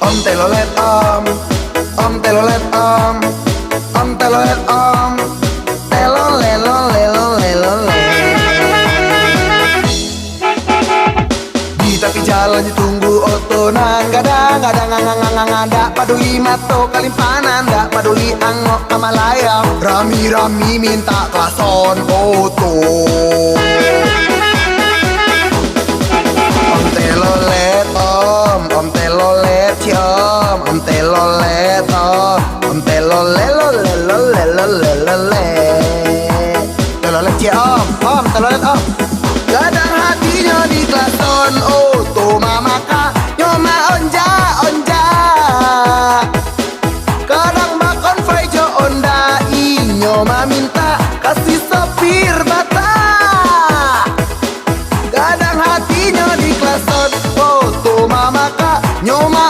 Om telolet om telolet om telolet om, telolelo lelo lelo le. Di tepi jalan ditunggu oto nang gadang gadang ngada paduli mato kalimpanan dak paduli angok kamalaya rami rami minta klason oto. Om telolet om telolet si om telolet om telolelo lelo lelo lelo le. Telolet si om telolet om.